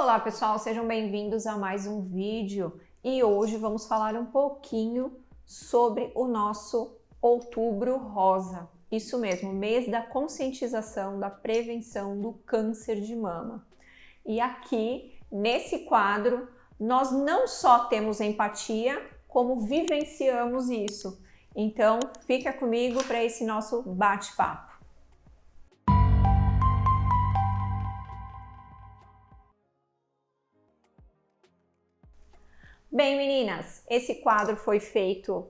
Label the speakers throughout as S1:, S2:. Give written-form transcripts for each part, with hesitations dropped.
S1: Olá pessoal, sejam bem-vindos a mais um vídeo e hoje vamos falar um pouquinho sobre o nosso Outubro Rosa. Isso mesmo, mês da conscientização da prevenção do câncer de mama. E aqui, nesse quadro, nós não só temos empatia, como vivenciamos isso. Então, fica comigo para esse nosso bate-papo. Bem, meninas, esse quadro foi feito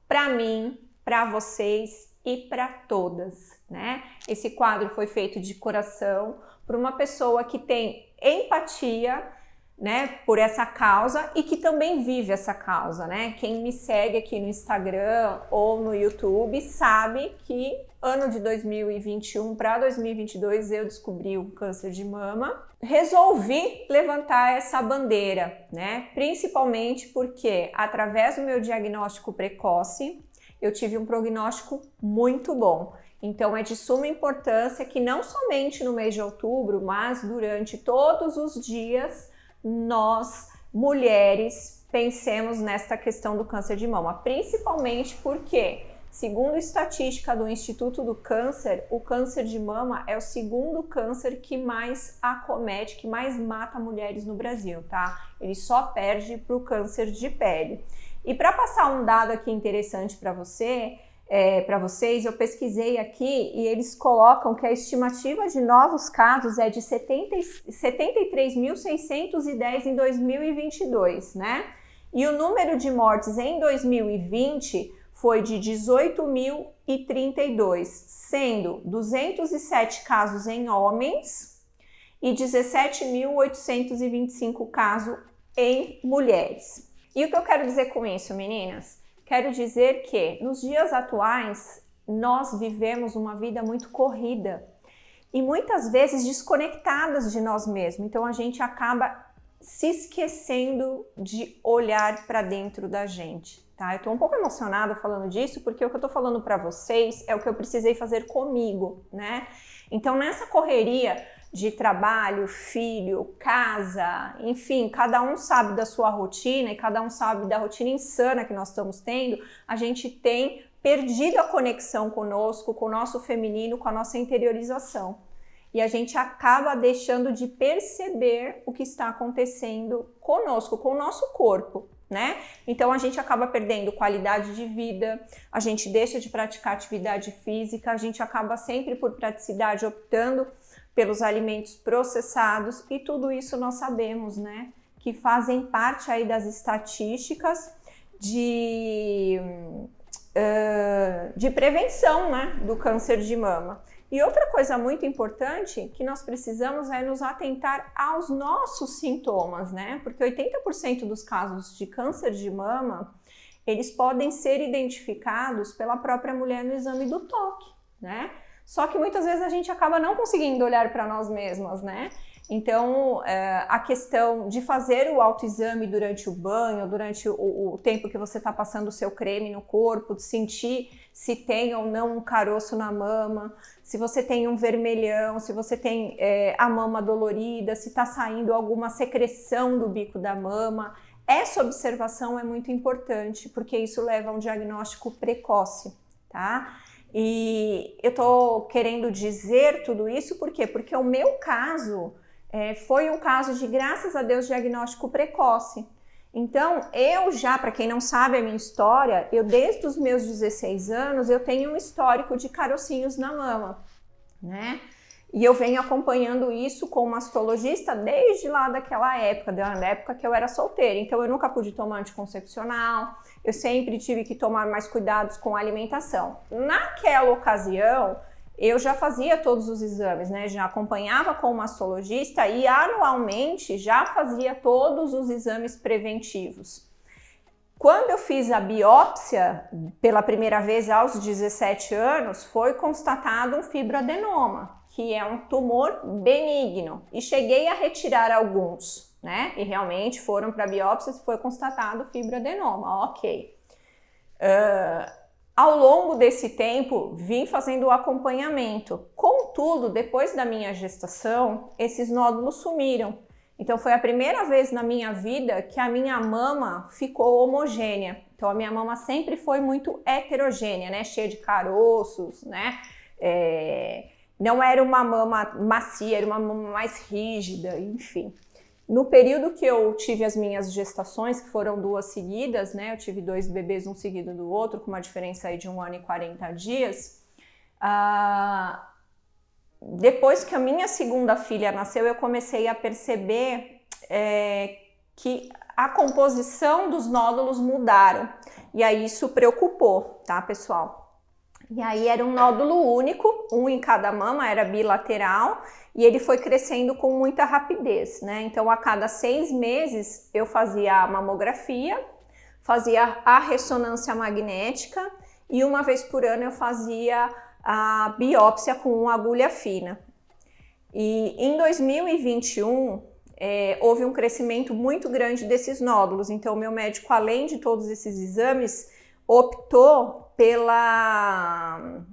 S1: para mim, para vocês e para todas, né? Esse quadro foi feito de coração por uma pessoa que tem empatia, né, por essa causa e que também vive essa causa, né? Quem me segue aqui no Instagram ou no YouTube sabe que ano de 2021 para 2022 eu descobri o câncer de mama. Resolvi levantar essa bandeira, né? Principalmente porque através do meu diagnóstico precoce eu tive um prognóstico muito bom. Então é de suma importância que não somente no mês de outubro, mas durante todos os dias nós, mulheres, pensemos nesta questão do câncer de mama, principalmente porque, segundo estatística do Instituto do Câncer, o câncer de mama é o segundo câncer que mais acomete, que mais mata mulheres no Brasil, tá? Ele só perde para o câncer de pele. E para passar um dado aqui interessante para vocês, eu pesquisei aqui e eles colocam que a estimativa de novos casos é de 73.610 em 2022, né? E o número de mortes em 2020 foi de 18.032, sendo 207 casos em homens e 17.825 casos em mulheres. E o que eu quero dizer com isso, meninas? Quero dizer que nos dias atuais nós vivemos uma vida muito corrida e muitas vezes desconectadas de nós mesmos. Então a gente acaba se esquecendo de olhar para dentro da gente, tá? Eu tô um pouco emocionada falando disso porque o que eu tô falando para vocês é o que eu precisei fazer comigo, né? Então nessa correria de trabalho, filho, casa, enfim, cada um sabe da sua rotina e cada um sabe da rotina insana que nós estamos tendo, a gente tem perdido a conexão conosco, com o nosso feminino, com a nossa interiorização. E a gente acaba deixando de perceber o que está acontecendo conosco, com o nosso corpo, né? Então a gente acaba perdendo qualidade de vida, a gente deixa de praticar atividade física, a gente acaba sempre por praticidade optando pelos alimentos processados e tudo isso nós sabemos, né? Que fazem parte aí das estatísticas de prevenção, né? Do câncer de mama. E outra coisa muito importante que nós precisamos é nos atentar aos nossos sintomas, né? Porque 80% dos casos de câncer de mama, eles podem ser identificados pela própria mulher no exame do toque, né? Só que muitas vezes a gente acaba não conseguindo olhar para nós mesmas, né? Então, a questão de fazer o autoexame durante o banho, durante o tempo que você está passando o seu creme no corpo, de sentir se tem ou não um caroço na mama, se você tem um vermelhão, se você tem a mama dolorida, se está saindo alguma secreção do bico da mama. Essa observação é muito importante, porque isso leva a um diagnóstico precoce, tá? E eu tô querendo dizer tudo isso por quê? Porque o meu caso foi um caso de, graças a Deus, diagnóstico precoce. Então, eu já, para quem não sabe a minha história, eu desde os meus 16 anos, eu tenho um histórico de carocinhos na mama, né? E eu venho acompanhando isso com uma mastologista desde lá daquela época, da época que eu era solteira. Então eu nunca pude tomar anticoncepcional, eu sempre tive que tomar mais cuidados com a alimentação. Naquela ocasião, eu já fazia todos os exames, né? Já acompanhava com o mastologista e anualmente já fazia todos os exames preventivos. Quando eu fiz a biópsia pela primeira vez aos 17 anos, foi constatado um fibroadenoma, que é um tumor benigno, e cheguei a retirar alguns, né? E realmente foram para biópsia e foi constatado fibroadenoma, ok. Ao longo desse tempo, vim fazendo o acompanhamento. Contudo, depois da minha gestação, esses nódulos sumiram. Então foi a primeira vez na minha vida que a minha mama ficou homogênea. Então a minha mama sempre foi muito heterogênea, né? Cheia de caroços, né? Não era uma mama macia, era uma mama mais rígida, enfim. No período que eu tive as minhas gestações, que foram 2 seguidas, né? Eu tive 2 bebês, um seguido do outro, com uma diferença aí de 1 ano e 40 dias. Depois que a minha segunda filha nasceu, eu comecei a perceber que a composição dos nódulos mudaram. E aí isso preocupou, tá, pessoal? E aí era um nódulo único, um em cada mama, era bilateral, e ele foi crescendo com muita rapidez, né? Então, a cada 6 meses, eu fazia a mamografia, fazia a ressonância magnética, e uma vez por ano eu fazia a biópsia com uma agulha fina. E em 2021, houve um crescimento muito grande desses nódulos, então o meu médico, além de todos esses exames, optou pela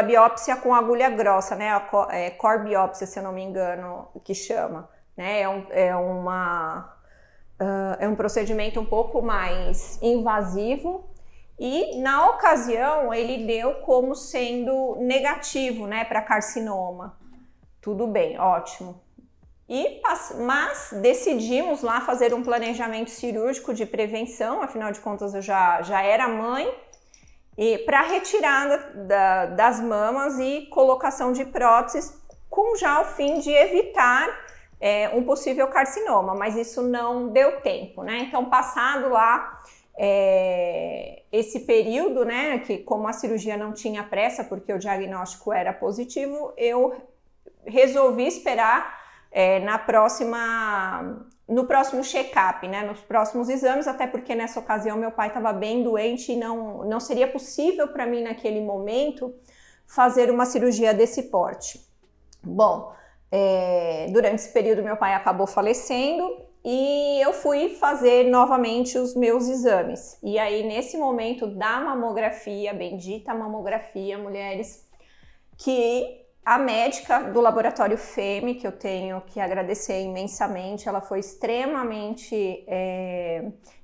S1: biópsia com agulha grossa, né? A core biópsia, se eu não me engano, que chama, né? É um procedimento um pouco mais invasivo e, na ocasião, ele deu como sendo negativo, né, para carcinoma. Tudo bem, ótimo. Mas decidimos lá fazer um planejamento cirúrgico de prevenção, afinal de contas eu já era mãe, e para retirada das mamas e colocação de próteses, com já o fim de evitar um possível carcinoma, mas isso não deu tempo, né? Então, passado lá esse período, né, que como a cirurgia não tinha pressa, porque o diagnóstico era positivo, eu resolvi esperar no próximo check-up, né, nos próximos exames, até porque nessa ocasião meu pai estava bem doente e não seria possível para mim naquele momento fazer uma cirurgia desse porte. Bom, durante esse período meu pai acabou falecendo e eu fui fazer novamente os meus exames. E aí nesse momento da mamografia, bendita mamografia, mulheres, que a médica do laboratório FEME, que eu tenho que agradecer imensamente, ela foi extremamente,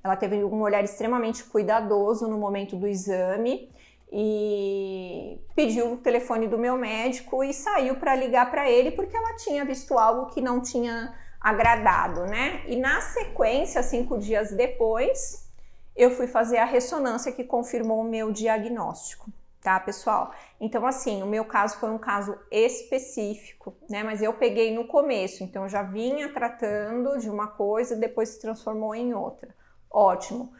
S1: ela teve um olhar extremamente cuidadoso no momento do exame e pediu o telefone do meu médico e saiu para ligar para ele porque ela tinha visto algo que não tinha agradado, né? E na sequência, 5 dias depois, eu fui fazer a ressonância que confirmou o meu diagnóstico. Tá, pessoal? Então, assim, o meu caso foi um caso específico, né? Mas eu peguei no começo, então eu já vinha tratando de uma coisa, depois se transformou em outra. Ótimo.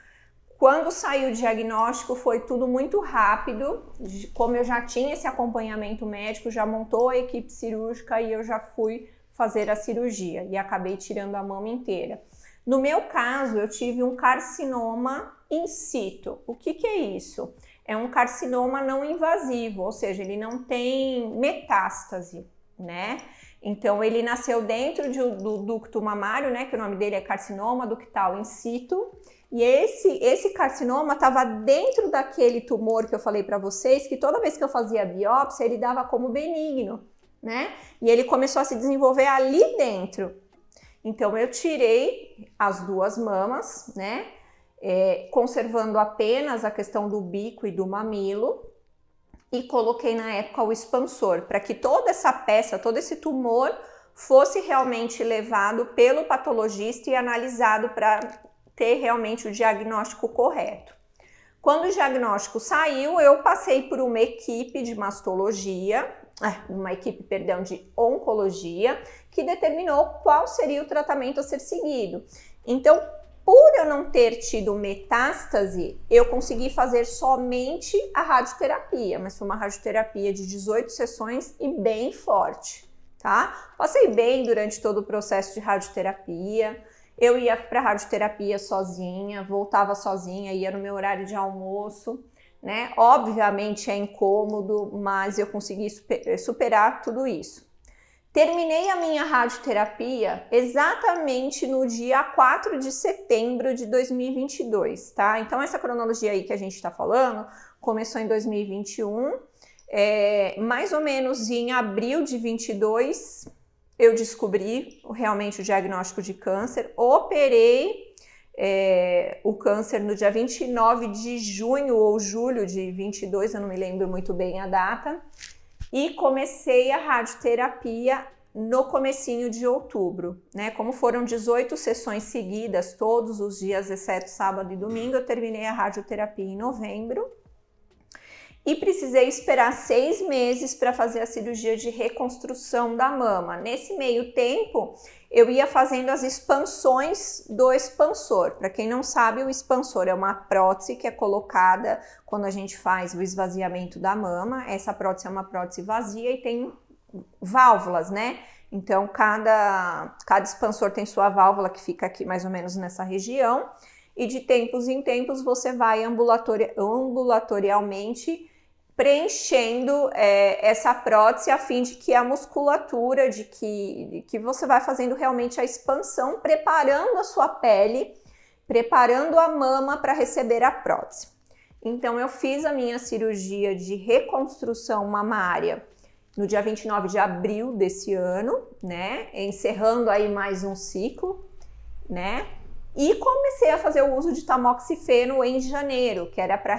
S1: Quando saiu o diagnóstico, foi tudo muito rápido, como eu já tinha esse acompanhamento médico, já montou a equipe cirúrgica e eu já fui fazer a cirurgia e acabei tirando a mama inteira. No meu caso, eu tive um carcinoma in situ. O que é isso? É um carcinoma não invasivo, ou seja, ele não tem metástase, né? Então, ele nasceu dentro do ducto mamário, né? Que o nome dele é carcinoma ductal in situ. E esse carcinoma estava dentro daquele tumor que eu falei para vocês, que toda vez que eu fazia a biópsia, ele dava como benigno, né? E ele começou a se desenvolver ali dentro. Então, eu tirei as 2 mamas, né? Conservando apenas a questão do bico e do mamilo e coloquei na época o expansor para que toda essa peça, todo esse tumor fosse realmente levado pelo patologista e analisado para ter realmente o diagnóstico correto. Quando o diagnóstico saiu, eu passei por uma equipe de mastologia, de oncologia, que determinou qual seria o tratamento a ser seguido. Então, por eu não ter tido metástase, eu consegui fazer somente a radioterapia, mas foi uma radioterapia de 18 sessões e bem forte, tá? Passei bem durante todo o processo de radioterapia, eu ia para radioterapia sozinha, voltava sozinha, ia no meu horário de almoço, né? Obviamente é incômodo, mas eu consegui superar tudo isso. Terminei a minha radioterapia exatamente no dia 4 de setembro de 2022, tá? Então, essa cronologia aí que a gente tá falando começou em 2021, mais ou menos em abril de 22, eu descobri realmente o diagnóstico de câncer, operei o câncer no dia 29 de junho ou julho de 22, eu não me lembro muito bem a data, e comecei a radioterapia no comecinho de outubro, né? Como foram 18 sessões seguidas, todos os dias, exceto sábado e domingo, eu terminei a radioterapia em novembro e precisei esperar 6 meses para fazer a cirurgia de reconstrução da mama. Nesse meio tempo, eu ia fazendo as expansões do expansor. Para quem não sabe, o expansor é uma prótese que é colocada quando a gente faz o esvaziamento da mama. Essa prótese é uma prótese vazia e tem válvulas, né? Então, cada expansor tem sua válvula que fica aqui mais ou menos nessa região. E de tempos em tempos você vai ambulatorialmente preenchendo essa prótese a fim de que a musculatura, de que você vai fazendo realmente a expansão, preparando a sua pele, preparando a mama para receber a prótese. Então eu fiz a minha cirurgia de reconstrução mamária no dia 29 de abril desse ano, né, encerrando aí mais um ciclo, né, e comecei a fazer o uso de tamoxifeno em janeiro, que era para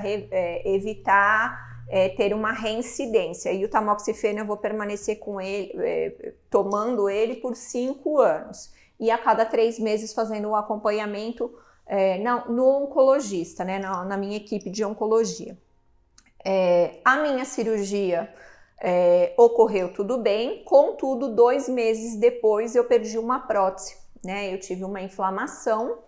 S1: evitar ter uma reincidência. E o tamoxifeno eu vou permanecer com ele, tomando ele por 5 anos. E a cada 3 meses fazendo o acompanhamento no oncologista, né, na minha equipe de oncologia. A minha cirurgia ocorreu tudo bem, contudo, 2 meses depois eu perdi uma prótese, né? Eu tive uma inflamação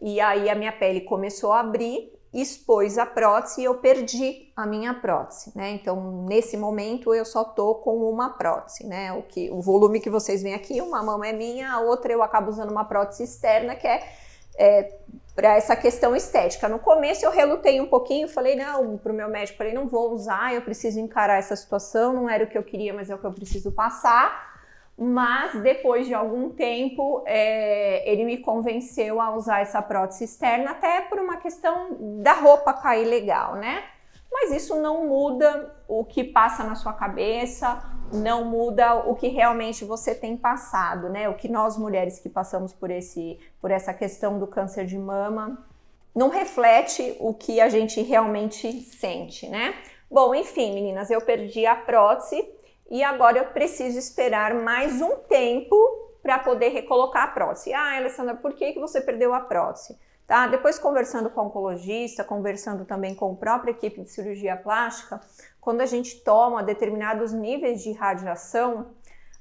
S1: e aí a minha pele começou a abrir, expôs a prótese e eu perdi a minha prótese, né? Então, nesse momento eu só tô com uma prótese, né? O volume que vocês veem aqui, uma mama é minha, a outra eu acabo usando uma prótese externa que é para essa questão estética. No começo eu relutei um pouquinho, falei não, pro meu médico, falei não vou usar, eu preciso encarar essa situação, não era o que eu queria, mas é o que eu preciso passar. Mas depois de algum tempo ele me convenceu a usar essa prótese externa, até por uma questão da roupa cair legal, né? Mas isso não muda o que passa na sua cabeça, não muda o que realmente você tem passado, né? O que nós mulheres que passamos por essa questão do câncer de mama não reflete o que a gente realmente sente, né? Bom, enfim, meninas, eu perdi a prótese. E agora eu preciso esperar mais um tempo para poder recolocar a prótese. Ah, Alessandra, por que você perdeu a prótese? Tá? Depois conversando com o oncologista, conversando também com a própria equipe de cirurgia plástica, quando a gente toma determinados níveis de radiação,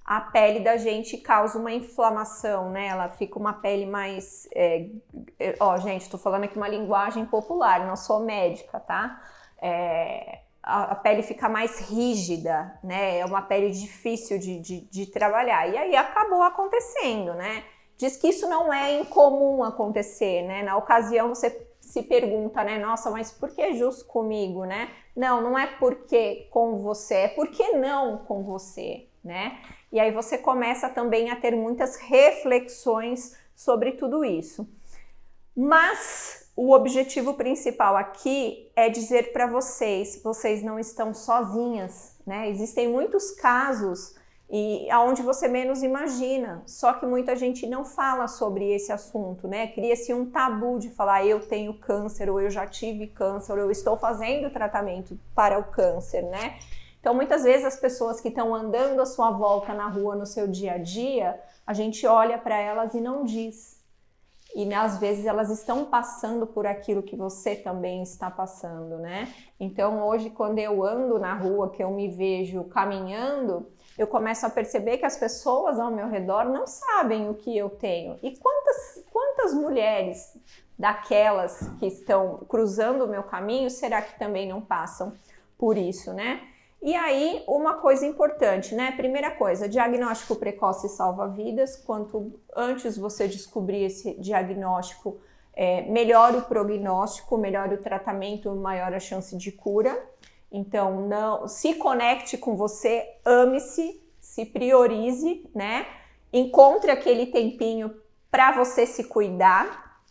S1: a pele da gente causa uma inflamação, né? Ela fica uma pele mais... gente, tô falando aqui uma linguagem popular, não sou médica, tá? A pele fica mais rígida, né? É uma pele difícil de trabalhar. E aí acabou acontecendo, né? Diz que isso não é incomum acontecer, né? Na ocasião você se pergunta, né? Nossa, mas por que justo comigo, né? Não é porque com você, é porque não com você, né? E aí você começa também a ter muitas reflexões sobre tudo isso. Mas o objetivo principal aqui é dizer para vocês não estão sozinhas, né? Existem muitos casos onde você menos imagina, só que muita gente não fala sobre esse assunto, né? Cria-se um tabu de falar eu tenho câncer, ou eu já tive câncer, ou eu estou fazendo tratamento para o câncer, né? Então, muitas vezes as pessoas que estão andando à sua volta na rua, no seu dia a dia, a gente olha para elas e não diz. E às vezes elas estão passando por aquilo que você também está passando, né? Então hoje quando eu ando na rua, que eu me vejo caminhando, eu começo a perceber que as pessoas ao meu redor não sabem o que eu tenho. E quantas mulheres daquelas que estão cruzando o meu caminho, será que também não passam por isso, né? E aí, uma coisa importante, né? Primeira coisa, diagnóstico precoce salva vidas. Quanto antes você descobrir esse diagnóstico, melhor o prognóstico, melhor o tratamento, maior a chance de cura. Então, não se conecte com você, ame-se, se priorize, né? Encontre aquele tempinho para você se cuidar,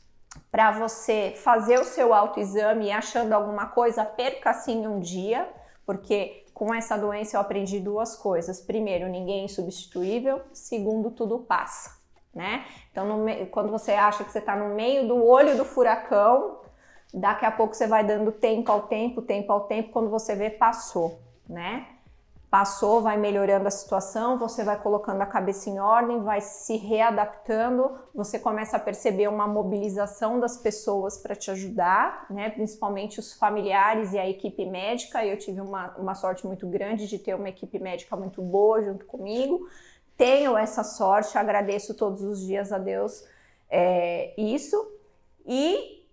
S1: para você fazer o seu autoexame e achando alguma coisa, perca assim um dia. Porque com essa doença eu aprendi duas coisas. Primeiro, ninguém é insubstituível. Segundo, tudo passa, né? Então, quando você acha que você está no meio do olho do furacão, daqui a pouco você vai dando tempo ao tempo, quando você vê, passou, né? Passou, vai melhorando a situação, você vai colocando a cabeça em ordem, vai se readaptando, você começa a perceber uma mobilização das pessoas para te ajudar, né? Principalmente os familiares e a equipe médica. Eu tive uma sorte muito grande de ter uma equipe médica muito boa junto comigo. Tenho essa sorte, agradeço todos os dias a Deus isso. E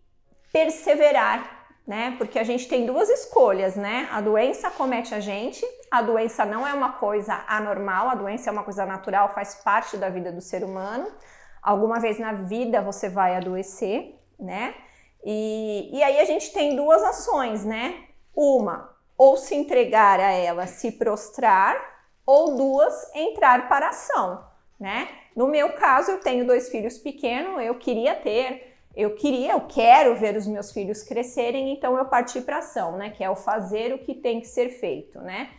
S1: perseverar, né? Porque a gente tem duas escolhas, né? A doença acomete a gente, a doença não é uma coisa anormal, a doença é uma coisa natural, faz parte da vida do ser humano. Alguma vez na vida você vai adoecer, né? E aí a gente tem duas ações, né? Uma, ou se entregar a ela, se prostrar, ou duas, entrar para a ação, né? No meu caso, eu tenho 2 filhos pequenos, eu quero ver os meus filhos crescerem, então eu parti para ação, né? Que é o fazer o que tem que ser feito, né?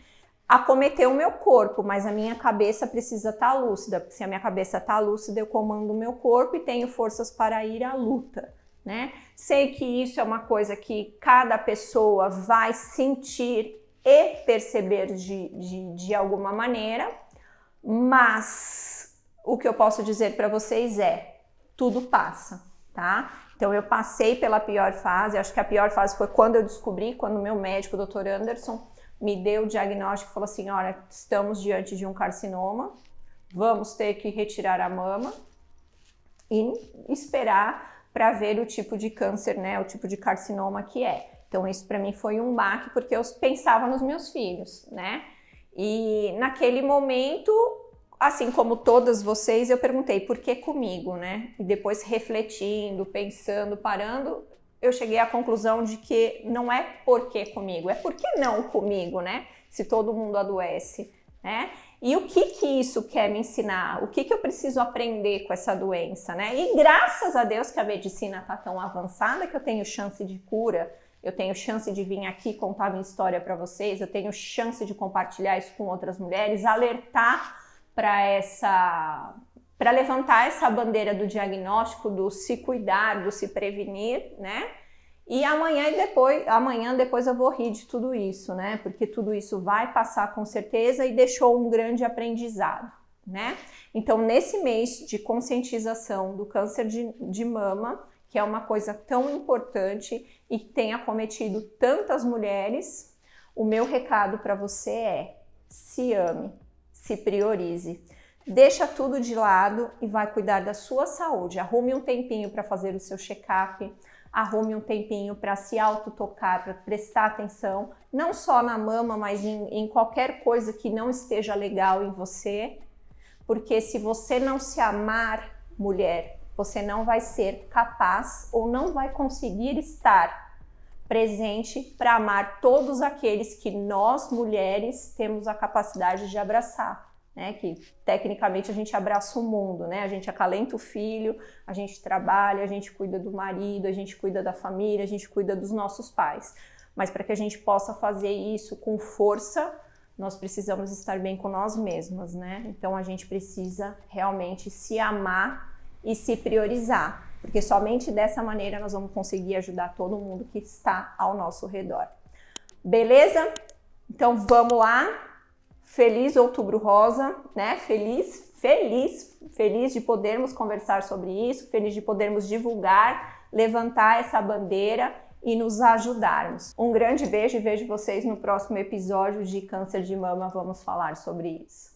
S1: Acometer o meu corpo, mas a minha cabeça precisa estar lúcida, porque se a minha cabeça está lúcida, eu comando o meu corpo e tenho forças para ir à luta, né? Sei que isso é uma coisa que cada pessoa vai sentir e perceber de alguma maneira, mas o que eu posso dizer para vocês tudo passa, tá? Então eu passei pela pior fase, acho que a pior fase foi quando eu descobri, quando o meu médico, o Dr. Anderson, me deu o diagnóstico e falou assim, olha, estamos diante de um carcinoma, vamos ter que retirar a mama e esperar para ver o tipo de câncer, né, o tipo de carcinoma que é. Então isso para mim foi um baque, porque eu pensava nos meus filhos, né? E naquele momento, assim como todas vocês, eu perguntei, por que comigo, né? E depois refletindo, pensando, parando, eu cheguei à conclusão de que não é por que comigo, é por que não comigo, né? Se todo mundo adoece, né? E o que isso quer me ensinar? O que eu preciso aprender com essa doença, né? E graças a Deus que a medicina está tão avançada que eu tenho chance de cura, eu tenho chance de vir aqui contar minha história para vocês, eu tenho chance de compartilhar isso com outras mulheres, alertar para levantar essa bandeira do diagnóstico, do se cuidar, do se prevenir, né? E amanhã depois eu vou rir de tudo isso, né? Porque tudo isso vai passar com certeza e deixou um grande aprendizado, né? Então, nesse mês de conscientização do câncer de mama, que é uma coisa tão importante e que tem acometido tantas mulheres, o meu recado para você se ame, se priorize. Deixa tudo de lado e vai cuidar da sua saúde. Arrume um tempinho para fazer o seu check-up, arrume um tempinho para se autotocar, para prestar atenção, não só na mama, mas em qualquer coisa que não esteja legal em você, porque se você não se amar, mulher, você não vai ser capaz ou não vai conseguir estar presente para amar todos aqueles que nós, mulheres, temos a capacidade de abraçar. Né, que tecnicamente a gente abraça o mundo, né? A gente acalenta o filho, a gente trabalha, a gente cuida do marido, a gente cuida da família, a gente cuida dos nossos pais. Mas para que a gente possa fazer isso com força, nós precisamos estar bem com nós mesmas, né? Então a gente precisa realmente se amar e se priorizar, porque somente dessa maneira nós vamos conseguir ajudar todo mundo que está ao nosso redor. Beleza? Então vamos lá. Feliz Outubro Rosa, né? Feliz de podermos conversar sobre isso, feliz de podermos divulgar, levantar essa bandeira e nos ajudarmos. Um grande beijo e vejo vocês no próximo episódio de Câncer de Mama. Vamos falar sobre isso.